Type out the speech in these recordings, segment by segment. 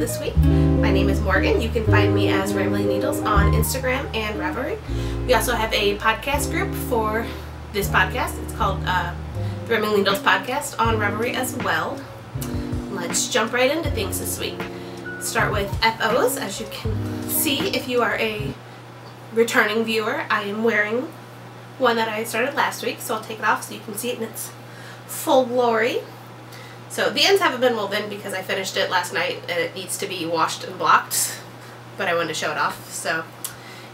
this week. My name is Morgan. You can find me as Ramblin Needles on Instagram and Ravelry. We also have a podcast group for this podcast. It's called the Ramblin Needles Podcast on Ravelry as well. Let's jump right into things this week. Start with FOs. As you can see, if you are a returning viewer, I am wearing one that I started last week, so I'll take it off so you can see it in its full glory. So the ends haven't been woven because I finished it last night and it needs to be washed and blocked, but I wanted to show it off. So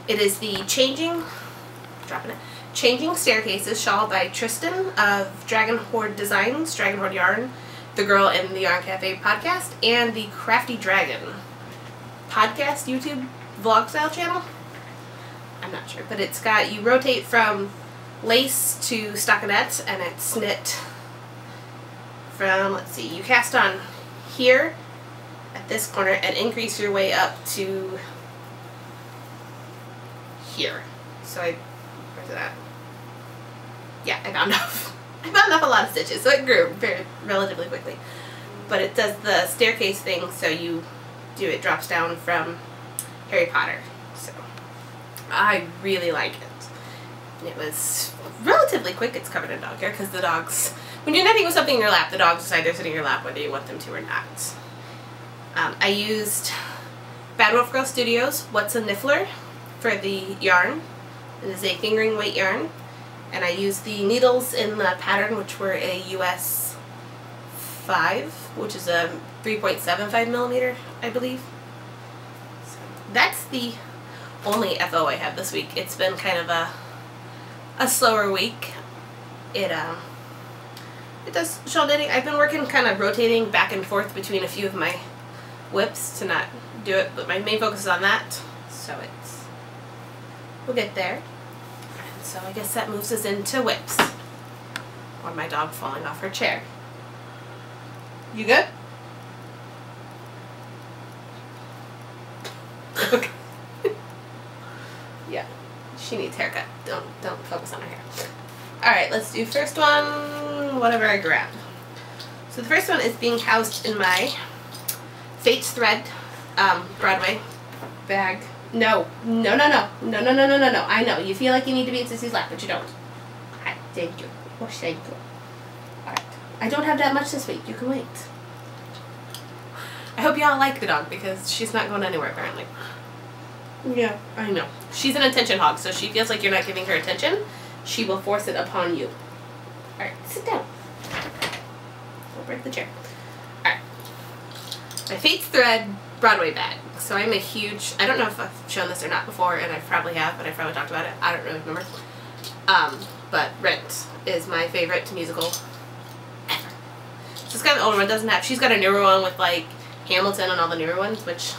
it is the Changing Staircases shawl by Tristan of Dragon Horde Designs, Dragon Horde Yarn, the girl in the Yarn Cafe podcast, and the Crafty Dragon podcast YouTube vlog style channel. I'm not sure, but it's got, you rotate from lace to stockinette, and it's knit from, let's see, you cast on here at this corner and increase your way up to here. So where's it at? Yeah, I found off a lot of stitches, so it grew relatively quickly. But it does the staircase thing, so it drops down from Harry Potter. So I really like it. It was relatively quick. It's covered in dog hair because the dogs, when you're knitting with something in your lap, the dogs decide they're sitting in your lap whether you want them to or not. I used Bad Wolf Girl Studios What's a Niffler for the yarn. It is a fingering weight yarn. And I used the needles in the pattern, which were a US 5, which is a 3.75 millimeter, I believe. So that's the only FO I have this week. It's been kind of a slower week. It does shawl knitting. I've been working kind of rotating back and forth between a few of my whips to not do it, but my main focus is on that. So we'll get there. And so I guess that moves us into whips. Or my dog falling off her chair. You good? Okay. Yeah, she needs haircut. Don't focus on her hair. Alright, let's do first one, whatever I grab. So the first one is being housed in my Fates Thread Broadway bag. No. I know. You feel like you need to be in Sissy's lap, but you don't. Alright, thank you. Oh, thank you. Alright. I don't have that much this week. You can wait. I hope y'all like the dog because she's not going anywhere apparently. Yeah, I know. She's an attention hog, so she feels like you're not giving her attention. She will force it upon you. Alright, sit down. Don't break the chair. Alright. My Fates Thread Broadway bag. So I'm a huge, I don't know if I've shown this or not before, and I probably have, but I probably talked about it. I don't really remember. But Rant is my favorite musical ever. So it's got an older one, doesn't have, she's got a newer one with like Hamilton and all the newer ones, which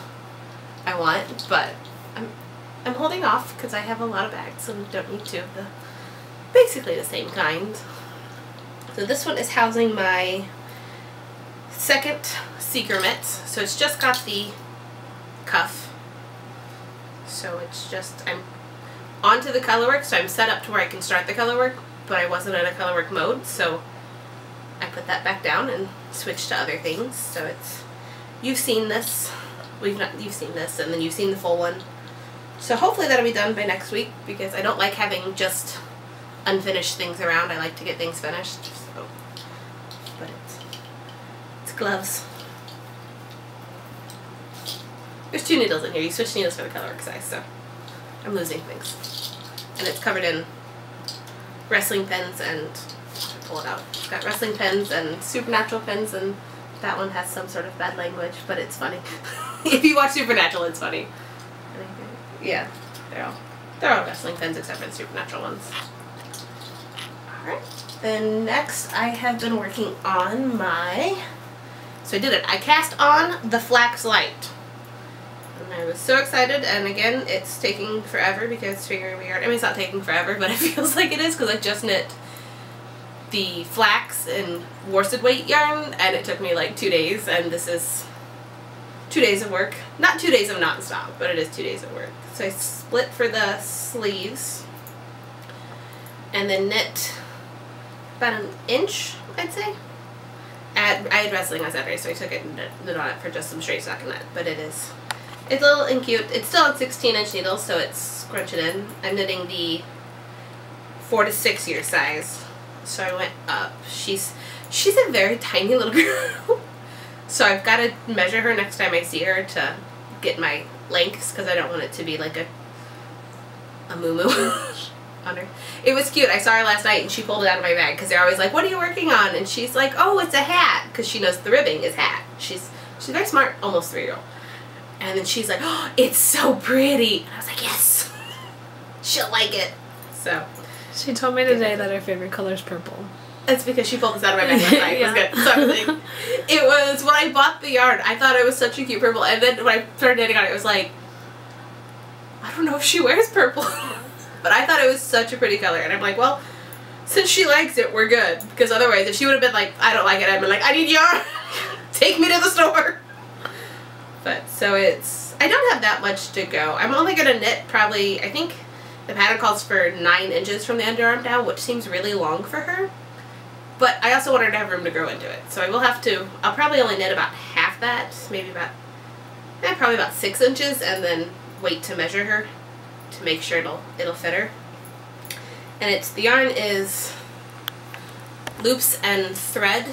I want, but I'm holding off because I have a lot of bags and don't need two of the basically the same kind. So this one is housing my second Seeker mitt. So it's just got the cuff. So it's just, I'm onto the colorwork, so I'm set up to where I can start the colorwork, but I wasn't in a colorwork mode, so I put that back down and switched to other things. So it's, you've seen this, you've seen this, and then you've seen the full one. So hopefully that'll be done by next week because I don't like having just unfinished things around. I like to get things finished. So, but it's gloves. There's two needles in here. You switch needles for the colorwork size, so I'm losing things. And it's covered in wrestling pins and, pull it out. It's got wrestling pins and supernatural pins, and that one has some sort of bad language, but it's funny. If you watch Supernatural, it's funny. Yeah, they're all wrestling pins except for the supernatural ones. Alright, then next I have been working on my, so I did it. I cast on the Flax Light. And I was so excited, and again, it's taking forever because fingering yarn, I mean it's not taking forever, but it feels like it is because I just knit the flax and worsted weight yarn, and it took me like 2 days, and this is 2 days of work. Not 2 days of non-stop, but it is 2 days of work. So I split for the sleeves and then knit about an inch, I'd say, I had wrestling on Saturday, so I took it and knit on it for just some straight stockinette. But it's little and cute. It's still on 16-inch needles, so it's scrunch it in. I'm knitting the 4 to 6 year size, so I went up. She's a very tiny little girl, so I've got to measure her next time I see her to get my lengths, because I don't want it to be like a moo-moo on her. It was cute. I saw her last night and she pulled it out of my bag, because they're always like, what are you working on? And she's like, oh, it's a hat, because she knows the ribbing is hat. She's very smart, almost 3-year-old. And then she's like, oh, it's so pretty. And I was like, yes, she'll like it. So she told me today that her favorite color is purple. That's because she pulled this out of my bag last night. Yeah. It was good. So it was, when I bought the yarn, I thought it was such a cute purple. And then when I started knitting on it, it was like, I don't know if she wears purple. But I thought it was such a pretty color. And I'm like, well, since she likes it, we're good. Because otherwise, if she would have been like, I don't like it, I'd been like, I need yarn. Take me to the store. But, so I don't have that much to go. I'm only going to knit probably, I think the pattern calls for 9 inches from the underarm down, which seems really long for her. But I also want her to have room to grow into it. So I will have to, I'll probably only knit about half that, maybe about, probably about 6 inches, and then wait to measure her to make sure it'll fit her. And the yarn is Loops and Thread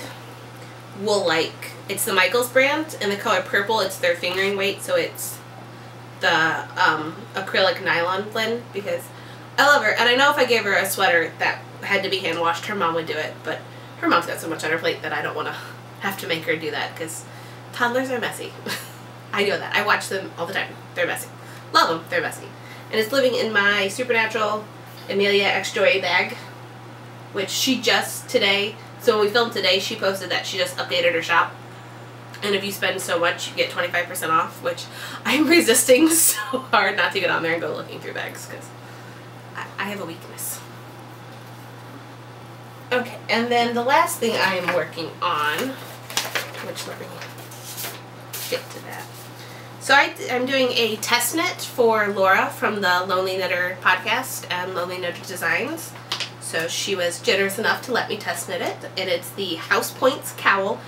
Wool-like. It's the Michaels brand, and the color purple, it's their fingering weight, so it's the acrylic nylon blend, because I love her. And I know if I gave her a sweater that had to be hand washed, her mom would do it, but her mom's got so much on her plate that I don't want to have to make her do that, because toddlers are messy. I know that. I watch them all the time. They're messy. Love them. They're messy. And it's living in my Supernatural Amelia X Joy bag, which she just today, so when we filmed today, she posted that she just updated her shop. And if you spend so much, you get 25% off, which I'm resisting so hard not to get on there and go looking through bags, because I have a weakness. Okay, and then the last thing I am working on, which let me get to that. So I'm doing a test knit for Laura from the Lonely Knitter podcast and Lonely Knitter Designs. So she was generous enough to let me test knit it, and it's the House Points cowl.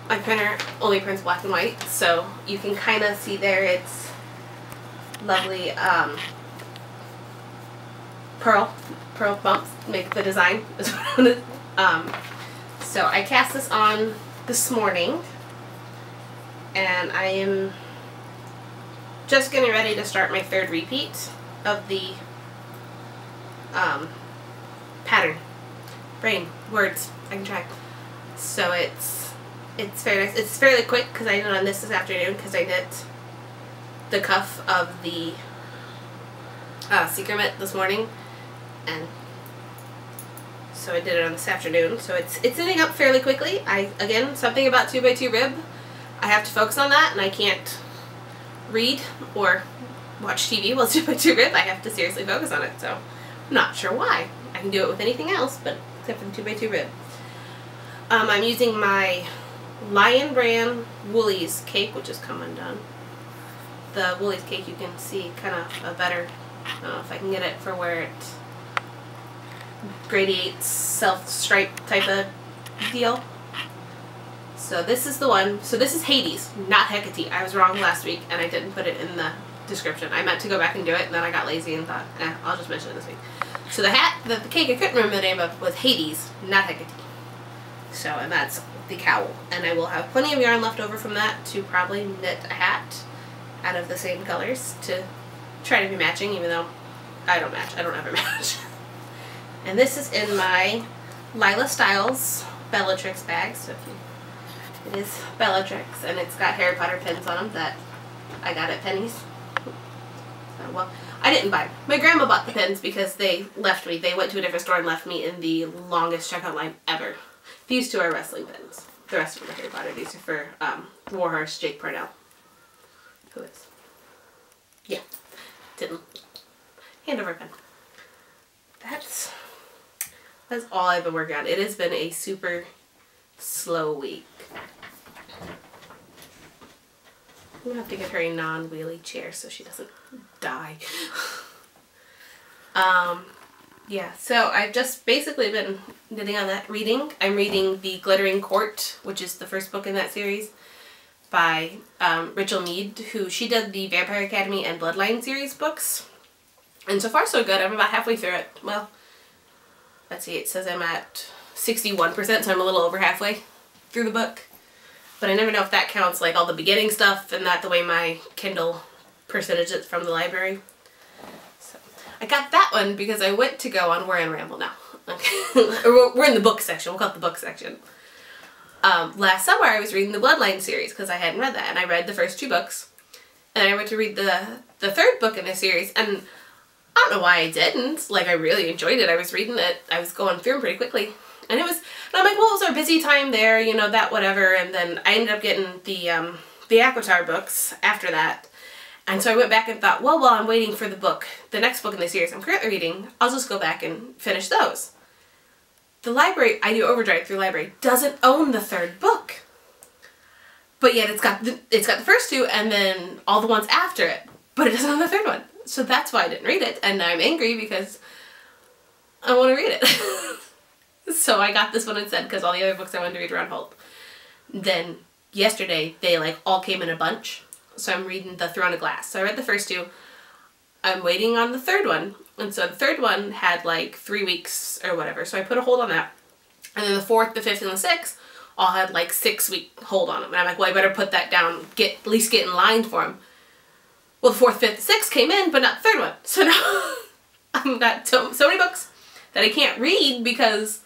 My printer only prints black and white, so you can kind of see there it's lovely pearl bumps make the design. So I cast this on this morning, and I am just getting ready to start my 3rd repeat of the pattern. Brain, words, I can try. So it's very nice. It's fairly quick because I knit on this afternoon, because I knit the cuff of the Secret Mitt this morning, and so I did it on this afternoon. So it's knitting up fairly quickly. Again, something about 2x2 rib, I have to focus on that, and I can't read or watch TV while it's 2x2 rib. I have to seriously focus on it, so I'm not sure why. I can do it with anything else, but except for the 2x2 rib. I'm using my Lion Brand Woolies cake, which has come undone. The Woolies cake, you can see kind of a better, I don't know if I can get it for where it gradiates self-stripe type of deal. So this is the one. So this is Hades, not Hecate. I was wrong last week and I didn't put it in the description. I meant to go back and do it, and then I got lazy and thought, I'll just mention it this week. So the cake I couldn't remember the name of was Hades, not Hecate. So, and that's the cowl. And I will have plenty of yarn left over from that to probably knit a hat out of the same colors to try to be matching, even though I don't match. I don't ever match. And this is in my Lila Styles Bellatrix bag. So it is Bellatrix, and it's got Harry Potter pins on them that I got at Penny's. So, well, I didn't buy them. My grandma bought the pins because they left me. They went to a different store and left me in the longest checkout line ever. These two are wrestling pins. The rest of them are Harry Potter. These are for Warhorse Jake Parnell. Who is? Yeah. Didn't. Hand over a pen. That's all I've been working on. It has been a super slow week. I'm gonna have to get her a non-wheelie chair so she doesn't die. Yeah, so I've just basically been knitting on that, reading. I'm reading The Glittering Court, which is the first book in that series by Rachel Mead, who she did the Vampire Academy and Bloodline series books. And so far so good. I'm about halfway through it. Well, let's see, it says I'm at 61%, so I'm a little over halfway through the book. But I never know if that counts like all the beginning stuff and not the way my Kindle percentages from the library. So I got that one because I went to go on We're in Ramble now. Okay. We're in the book section. We'll call it the book section. Last summer I was reading the Bloodline series because I hadn't read that, and I read the first 2 books. And I went to read the third book in the series, and I don't know why I didn't. Like, I really enjoyed it. I was reading it. I was going through them pretty quickly. And I'm like, well, it was our busy time there, you know, that whatever. And then I ended up getting the Aquatar books after that. And so I went back and thought, well, while I'm waiting for the next book in the series I'm currently reading, I'll just go back and finish those. The library, I do Overdrive through library, doesn't own the third book. But yet it's got the first 2 and then all the ones after it. But it doesn't own the third one. So that's why I didn't read it. And I'm angry because I want to read it. So I got this one instead because all the other books I wanted to read were on hold. Then yesterday they like all came in a bunch. So I'm reading The Throne of Glass. So I read the first 2. I'm waiting on the third one. And so the third one had like 3 weeks or whatever. So I put a hold on that. And then the 4th, the 5th, and the 6th all had like 6-week hold on them. And I'm like, well, I better put that down, at least get in line for them. Well, the 4th, 5th, 6th came in, but not the third one. So now I've got so many books that I can't read because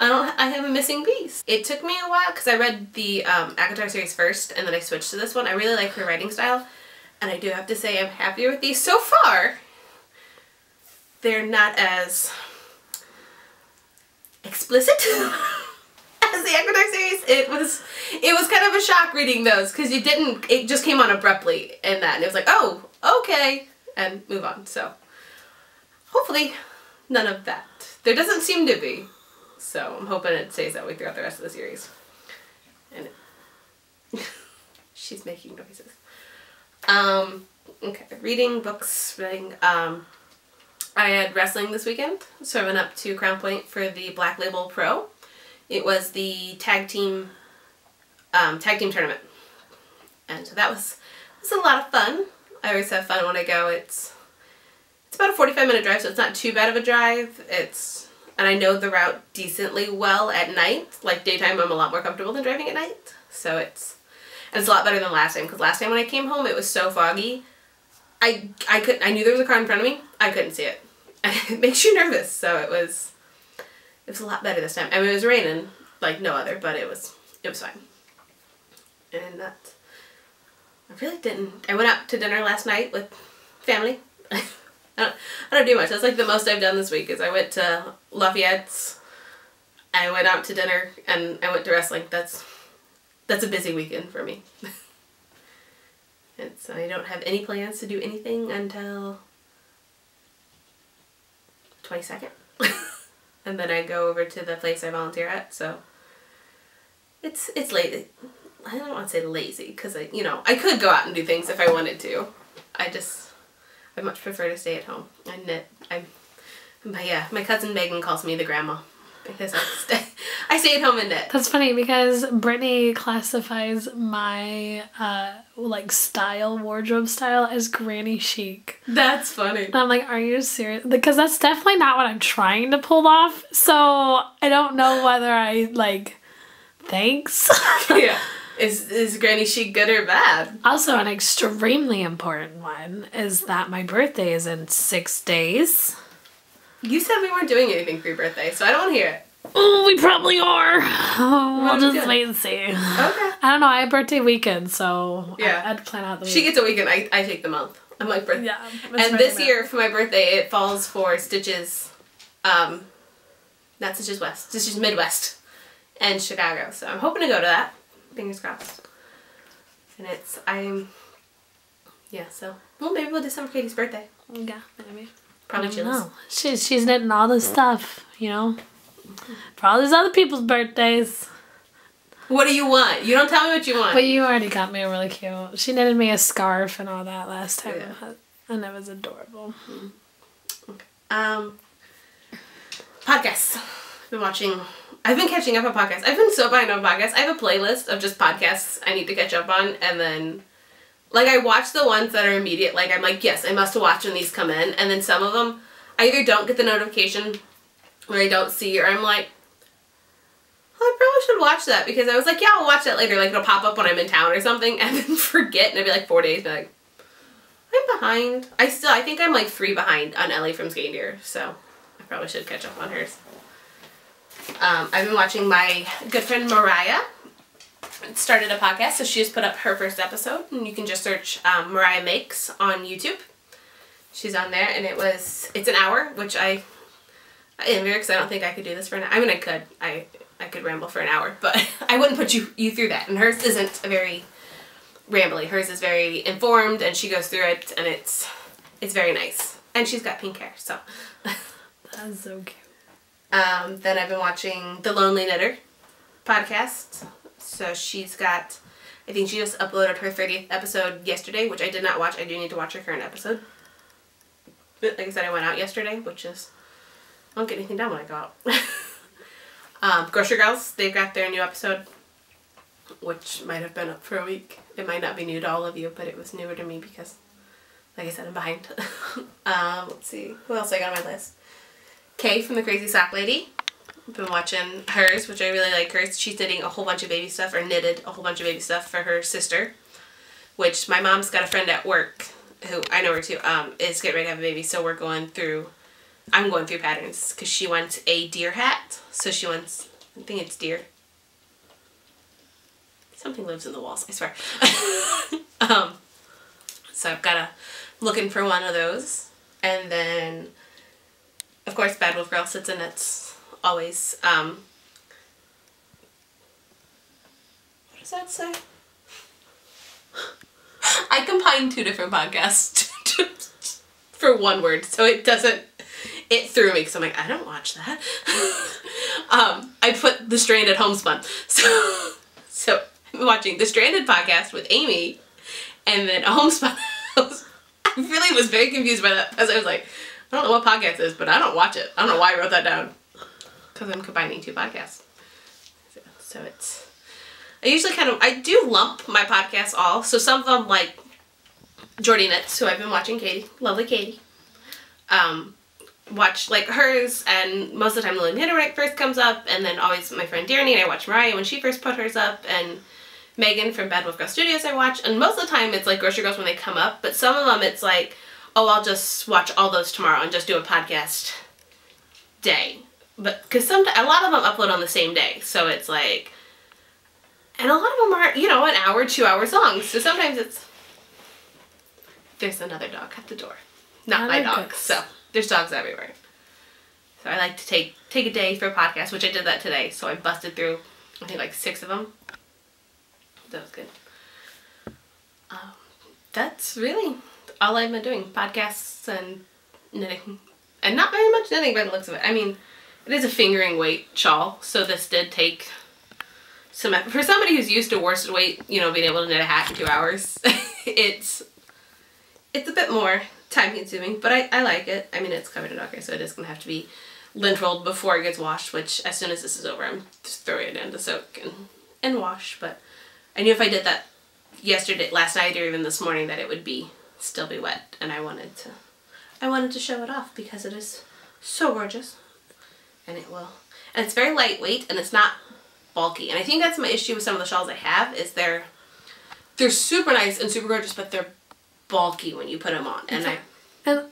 I have a missing piece. It took me a while because I read the Akatar series first and then I switched to this one. I really like her writing style, and I do have to say I'm happier with these so far. They're not as explicit as the Akatar series. It was kind of a shock reading those because it just came on abruptly in that, and it was like, oh, okay, and move on. So hopefully none of that. There doesn't seem to be. So I'm hoping it stays that way throughout the rest of the series. And she's making noises. Okay, reading, books, writing. I had wrestling this weekend, so I went up to Crown Point for the Black Label Pro. It was the tag team tournament. And so that was a lot of fun. I always have fun when I go. It's about a 45-minute drive, so it's not too bad of a drive. And I know the route decently well at night. Like daytime, I'm a lot more comfortable than driving at night. So it's a lot better than last time, because last time when I came home, it was so foggy. I knew there was a car in front of me. I couldn't see it. It makes you nervous. So it was a lot better this time. I mean, it was raining like no other, but it was fine. And that, I really didn't. I went out to dinner last night with family. I don't do much. That's like the most I've done this week. Is I went to Lafayette's, I went out to dinner, and I went to wrestling. That's a busy weekend for me. And so I don't have any plans to do anything until 22nd. And then I go over to the place I volunteer at, so it's lazy. I don't want to say lazy, because I could go out and do things if I wanted to. I much prefer to stay at home and knit. My cousin Megan calls me the grandma because I stay at home and knit. That's funny because Brittany classifies my wardrobe style as granny chic. That's funny. And I'm like, are you serious? Because that's definitely not what I'm trying to pull off. So I don't know whether thanks. Yeah. Is granny chic good or bad? Also, an extremely important one is that my birthday is in 6 days. You said we weren't doing anything for your birthday, so I don't want to hear it. Oh, we probably are. We'll just wait and see. Okay. I don't know. I have birthday weekend, so yeah. I'd plan out the week. She gets a weekend. I take the month. I'm like, birthday. Yeah. And this year for my birthday, it falls for Stitches, not Stitches West, Stitches Midwest, and Chicago. So I'm hoping to go to that. Fingers crossed. And so, well, maybe we'll do some for Katie's birthday. Yeah, maybe. Probably chills. She's knitting all this stuff, for all these other people's birthdays. What do you want? You don't tell me what you want. But you already got me a really cute. She knitted me a scarf and all that last time. Yeah. And it was adorable. Okay. Podcasts. I've been catching up on podcasts. I've been so behind on podcasts. I have a playlist of just podcasts I need to catch up on, and then, like, I watch the ones that are immediate. Like, I'm like, yes, I must watch when these come in, and then some of them, I either don't get the notification, or I don't see, or I'm like, I probably should watch that, because I was like, yeah, I'll watch that later. Like, it'll pop up when I'm in town or something, and then forget, and it'll be like 4 days, be like, I'm behind. I think I'm like 3 behind on Ellie from Skater, so I probably should catch up on hers. I've been watching my good friend Mariah. Started a podcast, so she just put up her first episode, and you can just search Mariah Makes on YouTube. She's on there, and it's an hour, which I am very excited. I don't think I could do this for an hour. I mean, I could. I could ramble for an hour, but I wouldn't put you through that. And hers isn't a very rambly. Hers is very informed, and she goes through it, and it's very nice. And she's got pink hair, so. That's so cute. Then I've been watching The Lonely Knitter podcast. So she's got, I think she just uploaded her 30th episode yesterday, which I did not watch. I do need to watch her current episode. But like I said, I went out yesterday, which is, I don't get anything done when I go out. Grocery Girls, they've got their new episode, which might have been up for a week. It might not be new to all of you, but it was newer to me because, like I said, I'm behind. Let's see, who else I got on my list? Kay from the Crazy Sock Lady. I've been watching hers, which I really like hers. She's knitting a whole bunch of baby stuff, or knitted a whole bunch of baby stuff for her sister, which my mom's got a friend at work, who, I know her too, is getting ready to have a baby, so I'm going through patterns, because she wants a deer hat, so she wants, I think it's deer. Something lives in the walls, I swear. So I've got looking for one of those, and then of course, Bad Wolf Girl sits in it always. What does that say? I combined 2 different podcasts for one word, so it threw me, because I'm like, I don't watch that. I put The Stranded Homespun. So I'm watching The Stranded podcast with Amy, and then a Homespun. I really was very confused by that, as I was like, I don't know what podcast it is, but I don't watch it. I don't know why I wrote that down. Because I'm combining 2 podcasts. So it's, I do lump my podcasts all. So some of them, like Jordy Knits, who I've been watching, Katie, lovely Katie. Watch like hers, and most of the time Lily Knitter when it first comes up, and then always my friend Darnie, and I watch Mariah when she first put hers up, and Megan from Bad Wolf Girl Studios I watch, and most of the time it's like Grocery Girls when they come up, but some of them it's like, oh, I'll just watch all those tomorrow and just do a podcast day. But, because a lot of them upload on the same day, so it's like, and a lot of them are, an hour, 2 hours long, so sometimes it's, there's another dog at the door. Not my dog, so there's dogs everywhere. So I like to take a day for a podcast, which I did that today, so I busted through, I think, like 6 of them. That was good. That's really all I've been doing, podcasts and knitting. And not very much knitting by the looks of it. I mean, it is a fingering weight shawl, so this did take some effort. For somebody who's used to worsted weight, being able to knit a hat in 2 hours, it's a bit more time consuming, but I like it. I mean, it's covered in ochre, so it is going to have to be lint rolled before it gets washed, which as soon as this is over, I'm just throwing it in to soak and wash. But I knew if I did that last night, or even this morning, that it would still be wet, and I wanted to show it off because it is so gorgeous, and it's very lightweight, and it's not bulky. And I think that's my issue with some of the shawls I have, is they're super nice and super gorgeous, but they're bulky when you put them on. And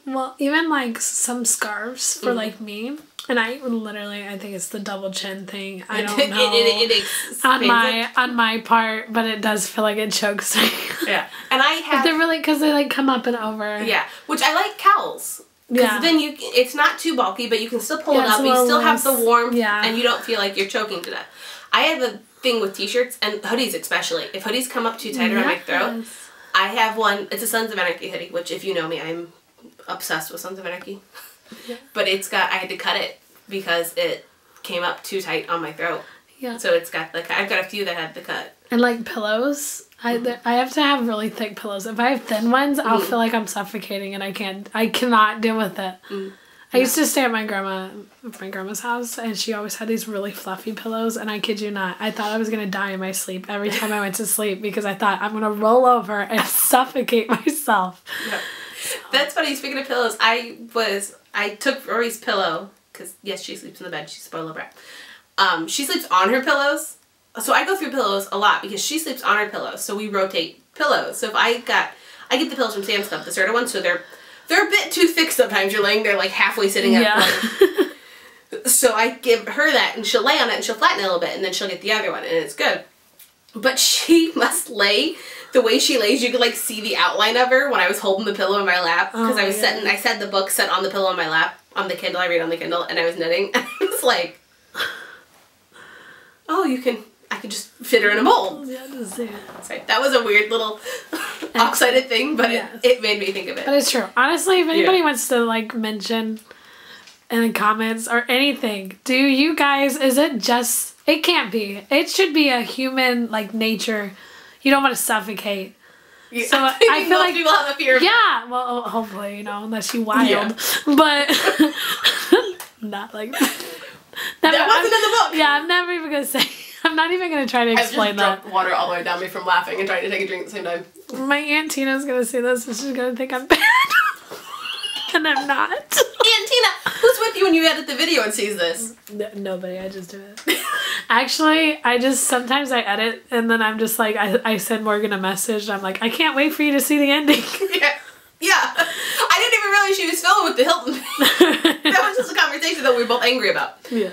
well, even like some scarves for like me, and I think it's the double chin thing. I don't know it on my part, but it does feel like it chokes me. Yeah, and I have. They're really, because they like come up and over. Yeah, which I like cowls. Because then it's not too bulky, but you can still pull it up, but you still have the warmth, and you don't feel like you're choking to death. I have a thing with t-shirts, and hoodies especially. If hoodies come up too tight around my throat, I have one, it's a Sons of Anarchy hoodie, which if you know me, I'm obsessed with Sons of Anarchy. Yeah. But I had to cut it because it came up too tight on my throat. Yeah. So I've got a few that had the cut. And like pillows, I have to have really thick pillows. If I have thin ones, I'll feel like I'm suffocating, and I cannot deal with it. I used to stay at my grandma's house, and she always had these really fluffy pillows, and I kid you not, I thought I was going to die in my sleep every time I went to sleep because I thought I'm going to roll over and suffocate myself. Yep. That's funny. Speaking of pillows, I took Rory's pillow, because yes, she sleeps in the bed. She's a spoiled brat. She sleeps on her pillows, so I go through pillows a lot because she sleeps on her pillows, so we rotate pillows. So if I get the pillows from Sam's Club, the Serta ones, so they're a bit too thick sometimes. You're laying there like halfway sitting up. Yeah. So I give her that, and she'll lay on it, and she'll flatten it a little bit, and then she'll get the other one, and it's good. But she must lay, the way she lays, you could like see the outline of her when I was holding the pillow in my lap, because I set the book set on the pillow on my lap, on the Kindle, I read on the Kindle, and I was knitting, and I was like, oh, I could just fit her in a mold. Yeah, sorry, that was a weird little off-sided thing, but it made me think of it. But it's true. Honestly, if anybody wants to like mention in the comments or anything, do you guys, is it just, it can't be. It should be a human like nature. You don't want to suffocate. Yeah. So I feel like people have a fear of that. Well, hopefully, unless you wild. Yeah. But not like that. That wasn't in the book. Yeah, I'm never even gonna say. I'm not even gonna try to explain that. I just dropped water all the way down me from laughing and trying to take a drink at the same time. My Aunt Tina's gonna see this and she's gonna think I'm bad. And I'm not. Aunt Tina, who's with you when you edit the video and sees this? Nobody, I just do it. Actually, sometimes I edit and then I'm just like, I send Morgan a message and I'm like, I can't wait for you to see the ending. Yeah. I didn't even realize she was filming with the Hilton thing. That was just a conversation that we were both angry about. Yeah.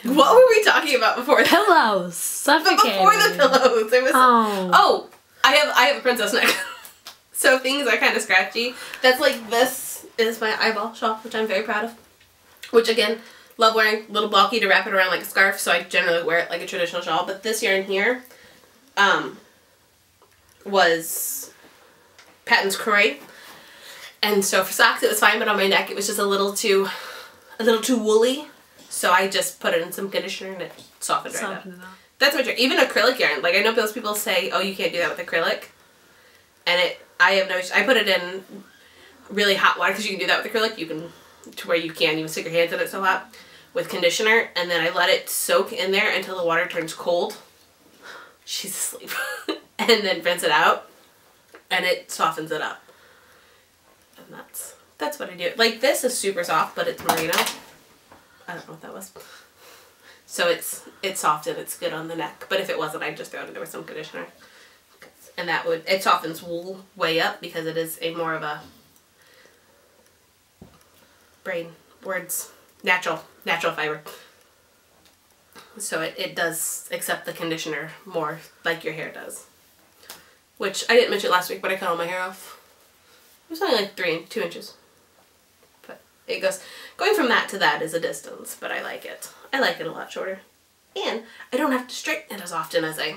What were we talking about before that? Pillows. Suffocating. Before the pillows. It was, I have a princess neck. So things are kind of scratchy. That's like, this is my eyeball shawl, which I'm very proud of. Which again, love wearing, a little bulky to wrap it around like a scarf, so I generally wear it like a traditional shawl. But this yarn here was Patton's Croy. And so for socks it was fine, but on my neck it was just a little too woolly. So I just put it in some conditioner and it softened right up. That's my trick. Even acrylic yarn. Like I know those people say, oh, you can't do that with acrylic. And I have no issue. I put it in really hot water because you can do that with acrylic. You can, to where you can even stick your hands in it so hot with conditioner. And then I let it soak in there until the water turns cold. She's asleep. And then rinse it out. And it softens it up. And that's what I do. Like this is super soft, but it's merino. I don't know what that was. So it's soft and it's good on the neck. But if it wasn't, I'd just throw it in there with some conditioner. And it softens wool way up because it is a more of a natural fiber. So it does accept the conditioner more like your hair does. Which I didn't mention last week, but I cut all my hair off. It was only like 2 inches. But it going from that to that is a distance, but I like it. I like it a lot shorter. And I don't have to straighten it as often as I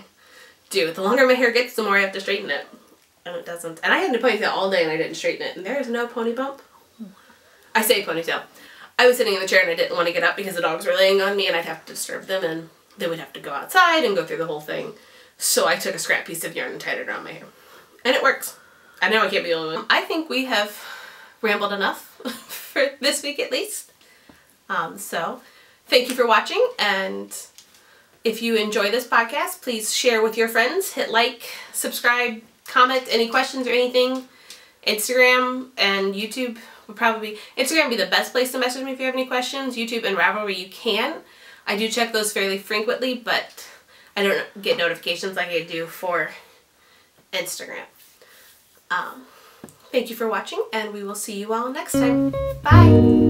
do. The longer my hair gets, the more I have to straighten it. And it doesn't. And I had a ponytail all day and I didn't straighten it. And there is no pony bump. I say ponytail. I was sitting in the chair and I didn't want to get up because the dogs were laying on me and I'd have to disturb them and they would have to go outside and go through the whole thing. So I took a scrap piece of yarn and tied it around my hair. And it works. I know I can't be the only one. I think we have rambled enough for this week at least. So thank you for watching, and if you enjoy this podcast, please share with your friends, hit like, subscribe, comment, any questions or anything. Instagram and YouTube would probably Instagram would be the best place to message me if you have any questions. YouTube and Ravelry you can. I do check those fairly frequently, but I don't get notifications like I do for Instagram. Thank you for watching, and we will see you all next time. Bye!